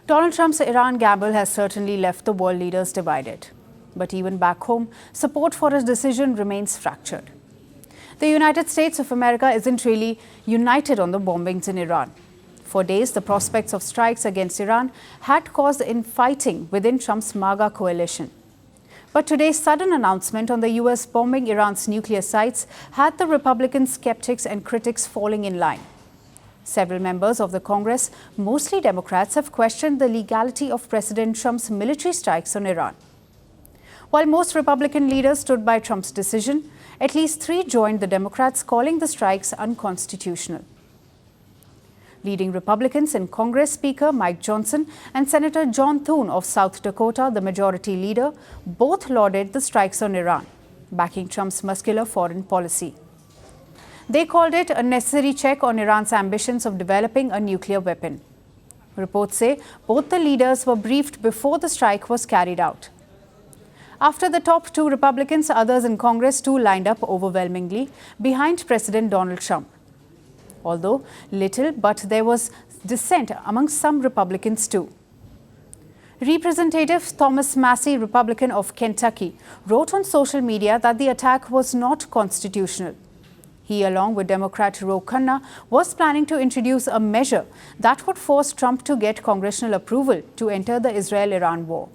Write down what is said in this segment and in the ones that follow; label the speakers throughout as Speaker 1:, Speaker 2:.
Speaker 1: Donald Trump's Iran gamble has certainly left the world leaders divided. But even back home, support for his decision remains fractured. The United States of America isn't really united on the bombings in Iran. For days, the prospects of strikes against Iran had caused infighting within Trump's MAGA coalition. But today's sudden announcement on the U.S. bombing Iran's nuclear sites had the Republican skeptics and critics falling in line. Several members of the Congress, mostly Democrats, have questioned the legality of President Trump's military strikes on Iran. While most Republican leaders stood by Trump's decision, at least 3 joined the Democrats, calling the strikes unconstitutional. Leading Republicans in Congress, Speaker Mike Johnson and Senator John Thune of South Dakota, the majority leader, both lauded the strikes on Iran, backing Trump's muscular foreign policy. They called it a necessary check on Iran's ambitions of developing a nuclear weapon. Reports say both the leaders were briefed before the strike was carried out. After the top 2 Republicans, others in Congress too lined up overwhelmingly behind President Donald Trump. Although little, but there was dissent among some Republicans too. Representative Thomas Massie, Republican of Kentucky, wrote on social media that the attack was not constitutional. He, along with Democrat Ro Khanna, was planning to introduce a measure that would force Trump to get congressional approval to enter the Israel-Iran war.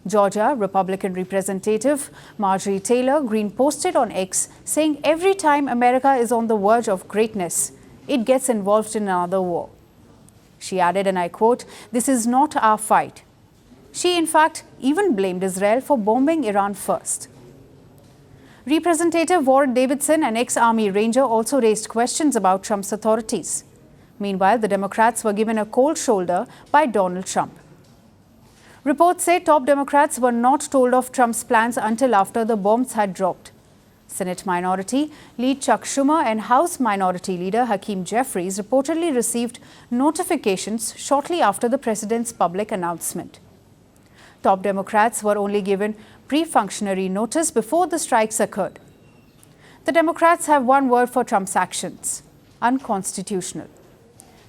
Speaker 1: Georgia Republican Representative Marjorie Greene posted on X saying every time America is on the verge of greatness, it gets involved in another war. She added, and I quote, "This is not our fight." She, in fact, even blamed Israel for bombing Iran first. Representative Davidson, an ex-Army Ranger, also raised questions about Trump's authorities. Meanwhile, the Democrats were given a cold shoulder by Donald Trump. Reports say top Democrats were not told of Trump's plans until after the bombs had dropped. Senate Minority Leader Chuck Schumer and House Minority Leader Hakeem Jeffries reportedly received notifications shortly after the president's public announcement. Top Democrats were only given pre-functionary notice before the strikes occurred. The Democrats have one word for Trump's actions: unconstitutional.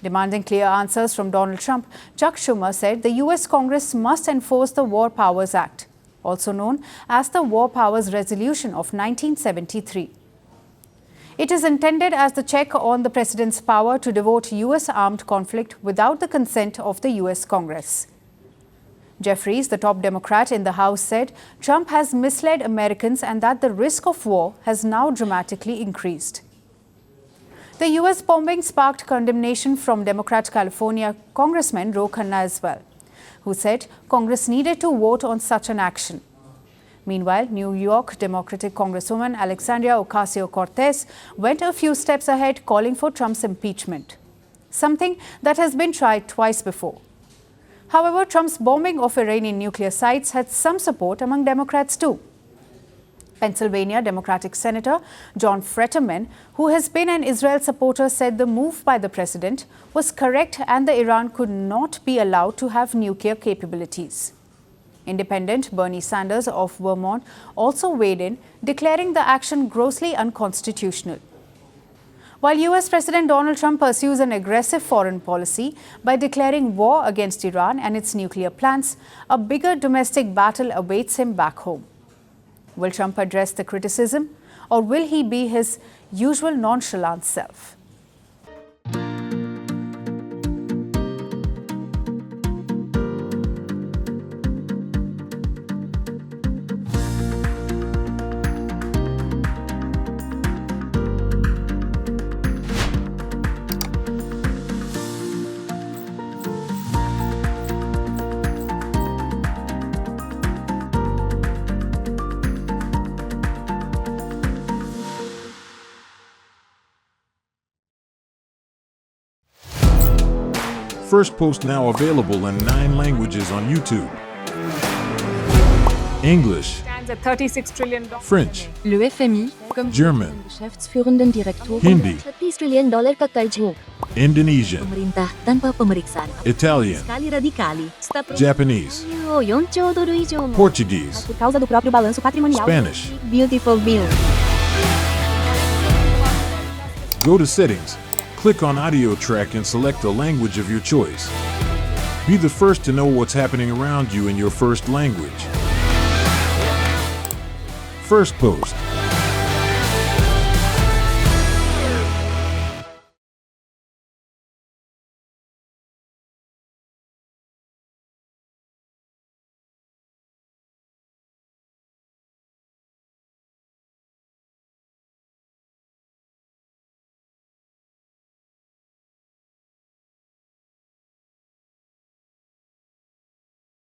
Speaker 1: Demanding clear answers from Donald Trump, Chuck Schumer said the U.S. Congress must enforce the War Powers Act, also known as the War Powers Resolution of 1973. It is intended as the check on the president's power to devote U.S. armed conflict without the consent of the U.S. Congress. Jeffries, the top Democrat in the House, said Trump has misled Americans and that the risk of war has now dramatically increased. The U.S. bombing sparked condemnation from Democrat California Congressman Ro Khanna as well, who said Congress needed to vote on such an action. Meanwhile, New York Democratic Congresswoman Alexandria Ocasio-Cortez went a few steps ahead, calling for Trump's impeachment, something that has been tried twice before. However, Trump's bombing of Iranian nuclear sites had some support among Democrats too. Pennsylvania Democratic Senator John Fetterman, who has been an Israel supporter, said the move by the president was correct and the Iran could not be allowed to have nuclear capabilities. Independent Bernie Sanders of Vermont also weighed in, declaring the action grossly unconstitutional. While U.S. President Donald Trump pursues an aggressive foreign policy by declaring war against Iran and its nuclear plans, a bigger domestic battle awaits him back home. Will Trump address the criticism, or will he be his usual nonchalant self?
Speaker 2: Firstpost now available in 9 languages on YouTube. English,
Speaker 3: Stands at $36 trillion.
Speaker 2: French,
Speaker 4: Le FMI, comme
Speaker 2: German,
Speaker 4: Geschäftsführenden Direktor,
Speaker 2: Hindi,
Speaker 4: $30 trillion ka karjo.
Speaker 2: Indonesian,
Speaker 4: Pemerintah tanpa pemeriksaan.
Speaker 2: Italian,
Speaker 4: Sekali radikali.
Speaker 2: Japanese,
Speaker 4: 4 兆ドル以上も
Speaker 2: Portuguese,
Speaker 4: por causa do próprio balanço patrimonial.
Speaker 2: Spanish.
Speaker 4: Beautiful bill.
Speaker 2: Go to Settings, click on Audio Track and select the language of your choice. Be the first to know what's happening around you in your first language. Firstpost.